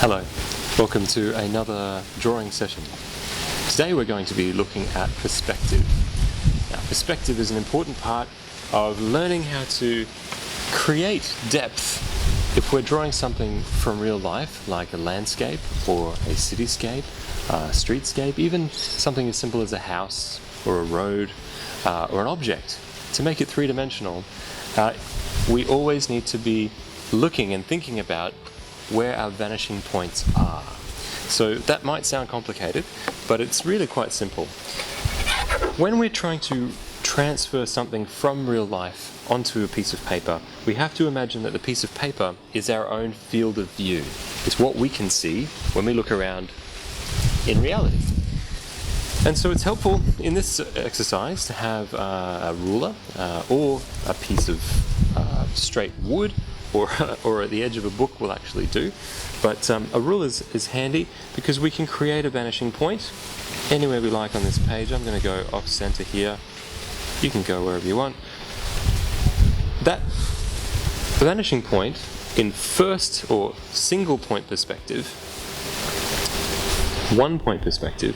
Hello, welcome to another drawing session. Today we're going to be looking at perspective. Now, perspective is an important part of learning how to create depth if we're drawing something from real life, like a landscape or a cityscape, a streetscape, even something as simple as a house or a road or an object. To make it three-dimensional, we always need to be looking and thinking about where our vanishing points are. So that might sound complicated, but it's really quite simple. When we're trying to transfer something from real life onto a piece of paper, we have to imagine that the piece of paper is our own field of view. It's what we can see when we look around in reality. And so it's helpful in this exercise to have a ruler or a piece of straight wood, or at the edge of a book will actually do. But a ruler is handy because we can create a vanishing point anywhere we like on this page. I'm going to go off center here. You can go wherever you want. That vanishing point in first or single point perspective, 1 point perspective,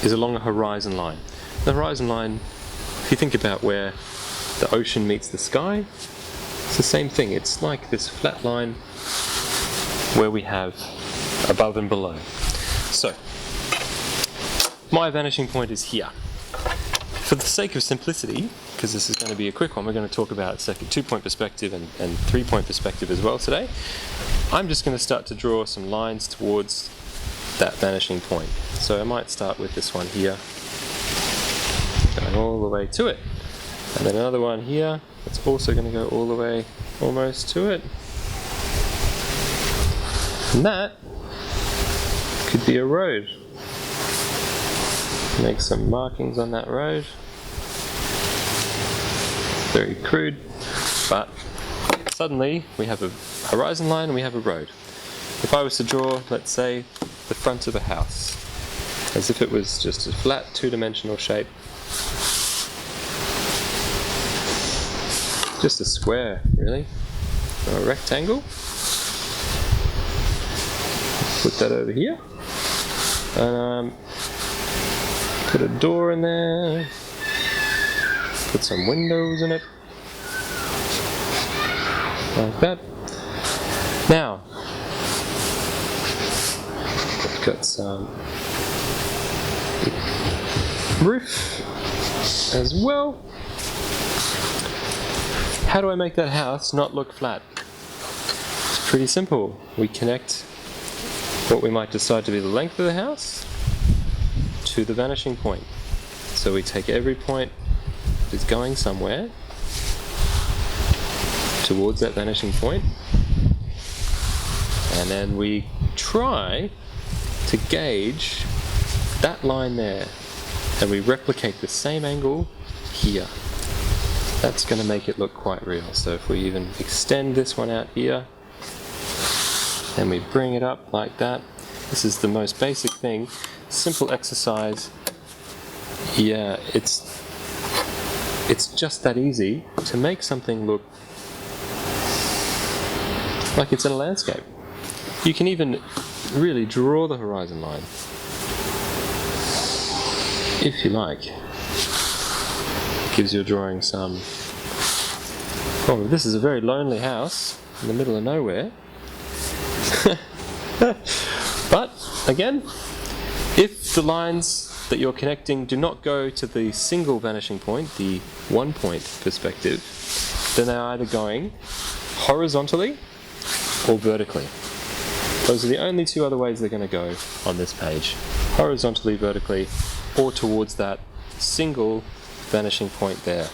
is along a horizon line. The horizon line, if you think about where the ocean meets the sky, it's the same thing. It's like this flat line where we have above and below. So, my vanishing point is here. For the sake of simplicity, because this is going to be a quick one, we're going to talk about second 2-point perspective and 3-point perspective as well today. I'm just going to start to draw some lines towards that vanishing point. So I might start with this one here, going all the way to it. And then another one here, that's also going to go all the way almost to it. And that could be a road. Make some markings on that road. Very crude, but suddenly we have a horizon line and we have a road. If I was to draw, let's say, the front of a house, as if it was just a flat two-dimensional shape, just a square really, or a rectangle. Put that over here, and put a door in there, put some windows in it, like that. Now, I've got some roof as well. How do I make that house not look flat? It's pretty simple. We connect what we might decide to be the length of the house to the vanishing point. So we take every point that's going somewhere towards that vanishing point, and then we try to gauge that line there, and we replicate the same angle here. That's going to make it look quite real. So if we even extend this one out here, and we bring it up like that, this is the most basic thing, simple exercise. Yeah, it's just that easy to make something look like it's in a landscape. You can even really draw the horizon line, if you like. Gives your drawing some... Oh, this is a very lonely house in the middle of nowhere. But, again, if the lines that you're connecting do not go to the single vanishing point, the 1-point perspective, then they're either going horizontally or vertically. Those are the only two other ways they're going to go on this page. Horizontally, vertically, or towards that single vanishing point there.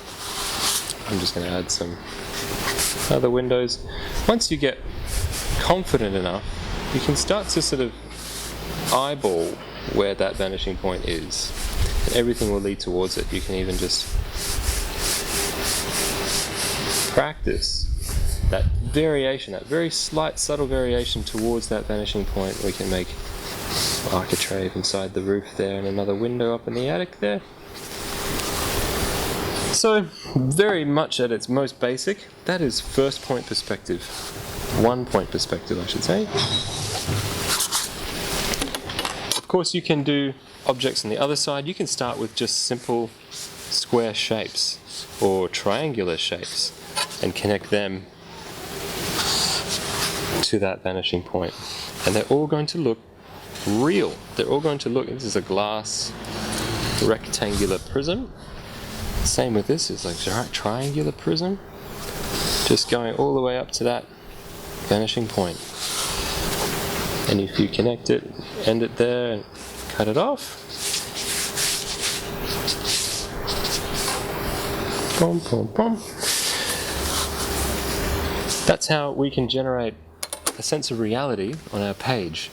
I'm just going to add some other windows. Once you get confident enough, you can start to sort of eyeball where that vanishing point is. And everything will lead towards it. You can even just practice that variation, that very slight, subtle variation towards that vanishing point. We can make architrave inside the roof there and another window up in the attic there. So, very much at its most basic, that is first point perspective. 1 point perspective, I should say. course, you can do objects on the other side. You can start with just simple square shapes or triangular shapes and connect them to that vanishing point. And they're all going to look real. They're all going to look, this is a glass rectangular prism. Same with this, it's like a triangular prism. Just going all the way up to that vanishing point. And if you connect it, end it there, and cut it off. Pom, pom, pom. That's how we can generate a sense of reality on our page,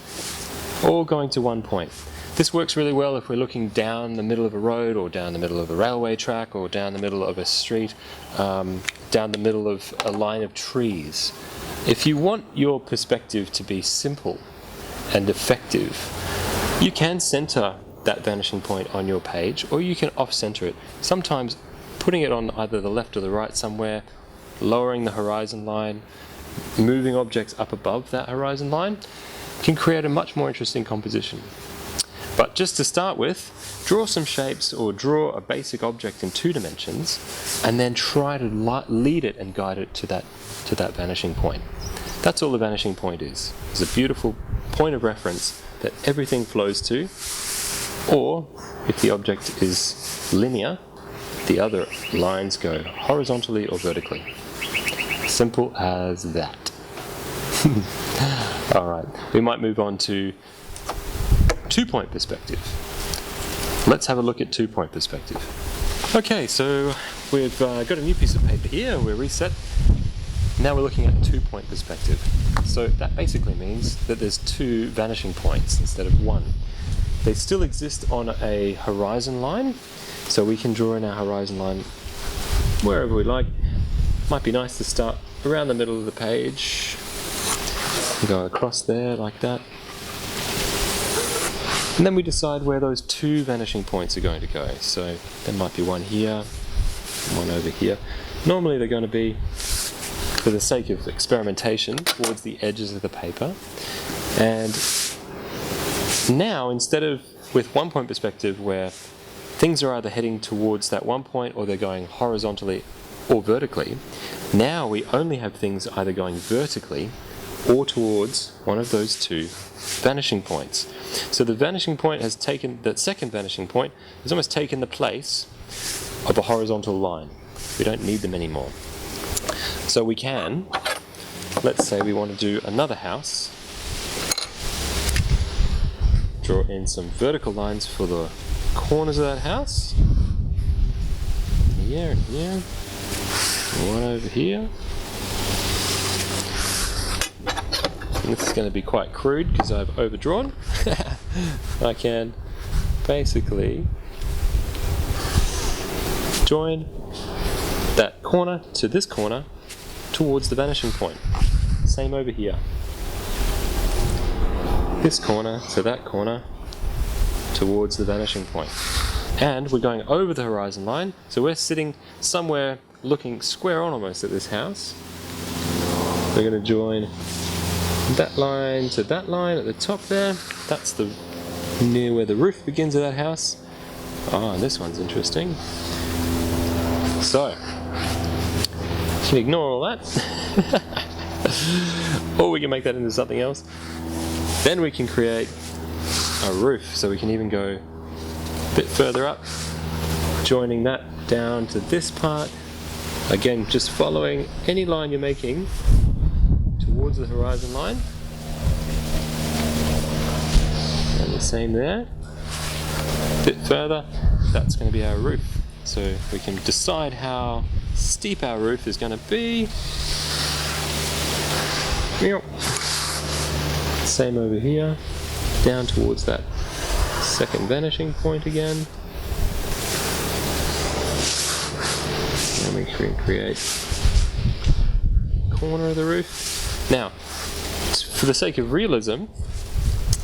all going to one point. This works really well if we're looking down the middle of a road, or down the middle of a railway track, or down the middle of a street, down the middle of a line of trees. If you want your perspective to be simple and effective, you can center that vanishing point on your page, or you can off-center it. Sometimes putting it on either the left or the right somewhere, lowering the horizon line, moving objects up above that horizon line can create a much more interesting composition. But just to start with, draw some shapes or draw a basic object in 2 dimensions and then try to lead it and guide it to that vanishing point. That's all the vanishing point is. It's a beautiful point of reference that everything flows to, or if the object is linear, the other lines go horizontally or vertically. Simple as that. Alright, we might move on to 2-point perspective. Let's have a look at 2-point perspective. Okay, so we've got a new piece of paper here, we're reset. Now we're looking at 2-point perspective. So that basically means that there's 2 vanishing points instead of 1. They still exist on a horizon line, so we can draw in our horizon line wherever we like. Might be nice to start around the middle of the page, go across there like that, and then we decide where those 2 vanishing points are going to go. So there might be one here, one over here. Normally they're going to be, for the sake of experimentation, towards the edges of the paper. And now, instead of with 1-point perspective where things are either heading towards that 1 point or they're going horizontally or vertically, now we only have things either going vertically or towards one of those 2 vanishing points. So the vanishing point has taken, the second vanishing point has almost taken the place of a horizontal line. We don't need them anymore. So we can, let's say we want to do another house, draw in some vertical lines for the corners of that house, here and here, one over here. And this is going to be quite crude because I've overdrawn. I can basically join that corner to this corner towards the vanishing point. Same over here. This corner to that corner towards the vanishing point. And we're going over the horizon line, so we're sitting somewhere looking square on almost at this house. We're going to join that line to that line at the top there. That's the near where the roof begins of that house. Oh, and this one's interesting. So, you can ignore all that. Or we can make that into something else. Then we can create a roof, so we can even go a bit further up, joining that down to this part. Again, just following any line you're making towards the horizon line. And the same there. A bit further, that's going to be our roof. So we can decide how steep our roof is going to be. Same over here, down towards that second vanishing point again. And we can create a corner of the roof. Now, for the sake of realism,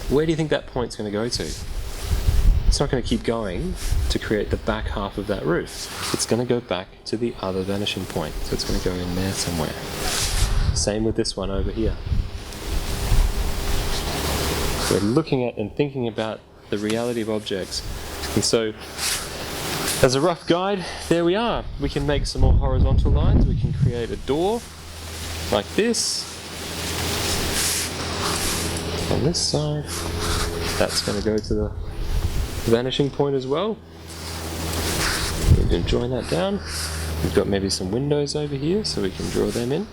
where do you think that point's going to go to? It's not going to keep going to create the back half of that roof. It's going to go back to the other vanishing point. So it's going to go in there somewhere. Same with this one over here. We're looking at and thinking about the reality of objects. And so, as a rough guide, there we are. We can make some more horizontal lines. We can create a door like this on this side. That's going to go to the vanishing point as well. We can join that down. We've got maybe some windows over here, so we can draw them in.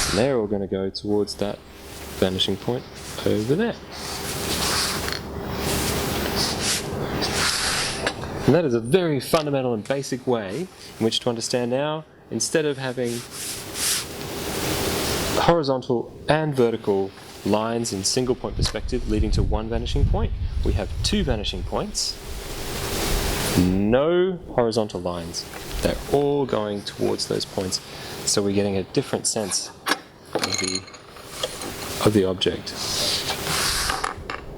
And they're all going to go towards that vanishing point over there. And that is a very fundamental and basic way in which to understand now, instead of having horizontal and vertical lines in single point perspective leading to one vanishing point, we have two vanishing points, no horizontal lines. They're all going towards those points, so we're getting a different sense of the object.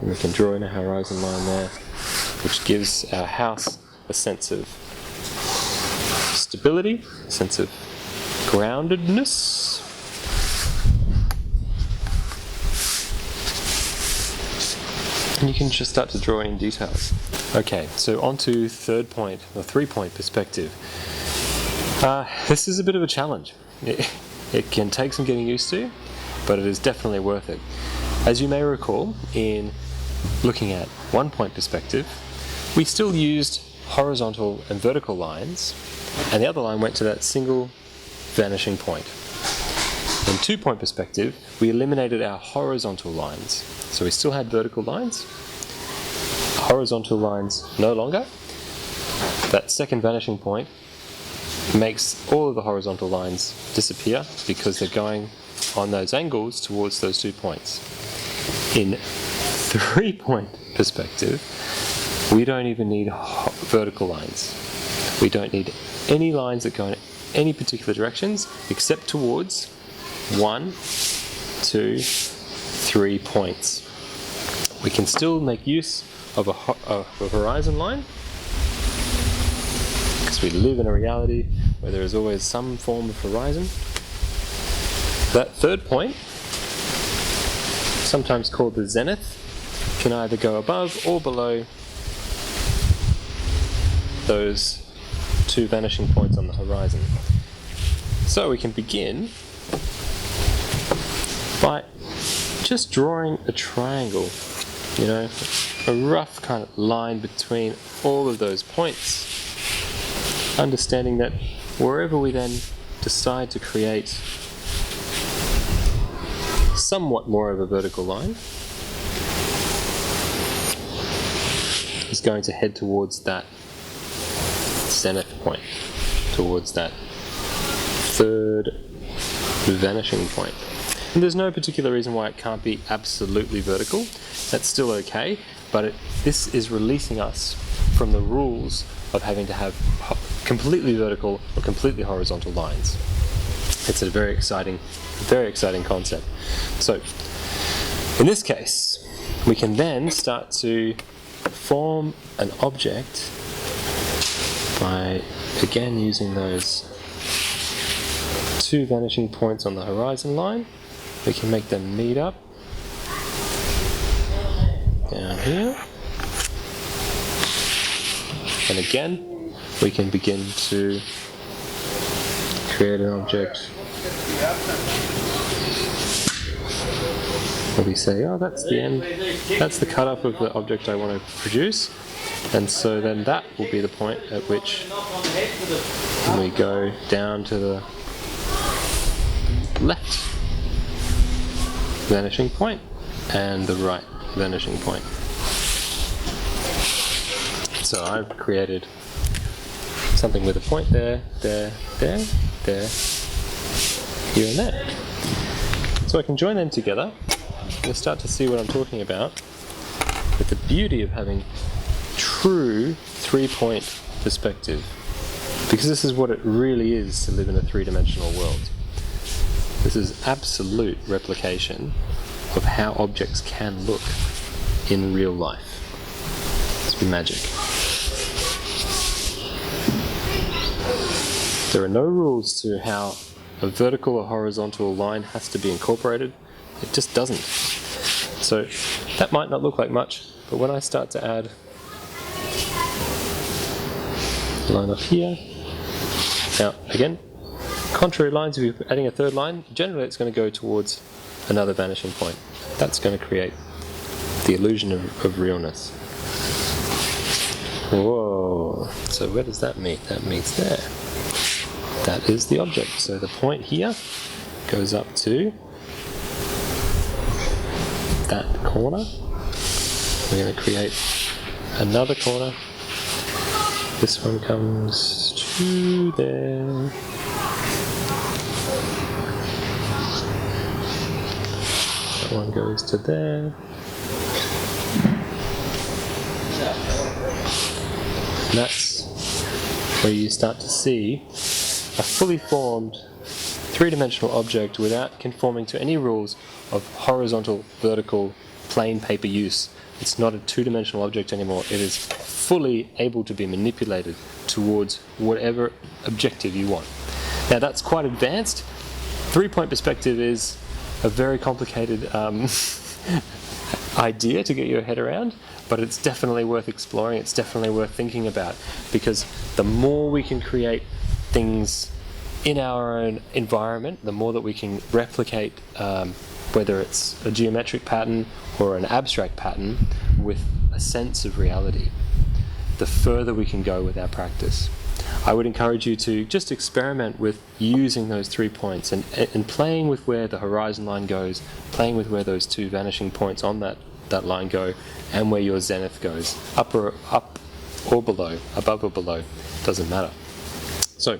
And we can draw in a horizon line there, which gives our house a sense of stability, a sense of groundedness. And you can just start to draw in details. Okay, so on to third point, or 3-point perspective. This is a bit of a challenge. It can take some getting used to, but it is definitely worth it. As you may recall, in looking at 1-point perspective, we still used horizontal and vertical lines, and the other line went to that single vanishing point. In 2-point perspective, we eliminated our horizontal lines. So we still had vertical lines, horizontal lines no longer. That second vanishing point makes all of the horizontal lines disappear because they're going on those angles towards those 2 points. In 3-point perspective, we don't even need vertical lines. We don't need any lines that go in any particular directions except towards 1, 2, 3 points. We can still make use of a horizon line because we live in a reality where there is always some form of horizon. That third point, sometimes called the zenith, can either go above or below those 2 vanishing points on the horizon. So we can begin by just drawing a triangle, you know, a rough kind of line between all of those points, understanding that wherever we then decide to create somewhat more of a vertical line is going to head towards that zenith point, towards that third vanishing point. And there's no particular reason why it can't be absolutely vertical. That's still okay, but this is releasing us from the rules of having to have completely vertical or completely horizontal lines. It's a very exciting concept. So, in this case, we can then start to form an object by, again, using those 2 vanishing points on the horizon line. We can make them meet up down here. And again, we can begin to create an object where we say, oh, that's the end, that's the cutoff of the object I want to produce. And so then that will be the point at which we go down to the left vanishing point and the right vanishing point. So I've created something with a point there, there, there, there, here and there. So I can join them together and start to see what I'm talking about with the beauty of having true 3-point perspective, because this is what it really is to live in a 3-dimensional world. This is absolute replication of how objects can look in real life. It's magic. There are no rules to how a vertical or horizontal line has to be incorporated. It just doesn't. So that might not look like much, but when I start to add a line up here, now again, contrary lines, if you're adding a third line, generally it's going to go towards another vanishing point. That's going to create the illusion of realness. Whoa, so where does that meet? That meets there. That is the object. So the point here goes up to that corner. We're going to create another corner. This one comes to there. That one goes to there. And that's where you start to see a fully formed three-dimensional object without conforming to any rules of horizontal, vertical, plain paper use. It's not a two-dimensional object anymore. It is fully able to be manipulated towards whatever objective you want. Now that's quite advanced. Three-point perspective is a very complicated idea to get your head around, but it's definitely worth exploring. It's definitely worth thinking about, because the more we can create things in our own environment, the more that we can replicate, whether it's a geometric pattern or an abstract pattern with a sense of reality, the further we can go with our practice. I would encourage you to just experiment with using those 3 points and playing with where the horizon line goes, playing with where those two vanishing points on that line go, and where your zenith goes, up or below, above or below, doesn't matter. So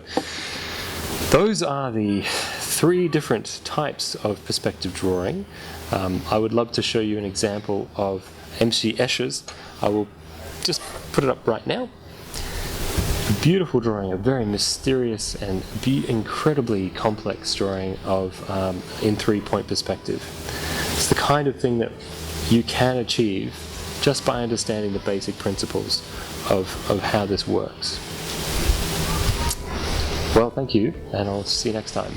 those are the 3 different types of perspective drawing. I would love to show you an example of MC Escher's. I will just put it up right now. A beautiful drawing, a very mysterious and incredibly complex drawing of in 3-point perspective. It's the kind of thing that you can achieve just by understanding the basic principles of how this works. Well, thank you, and I'll see you next time.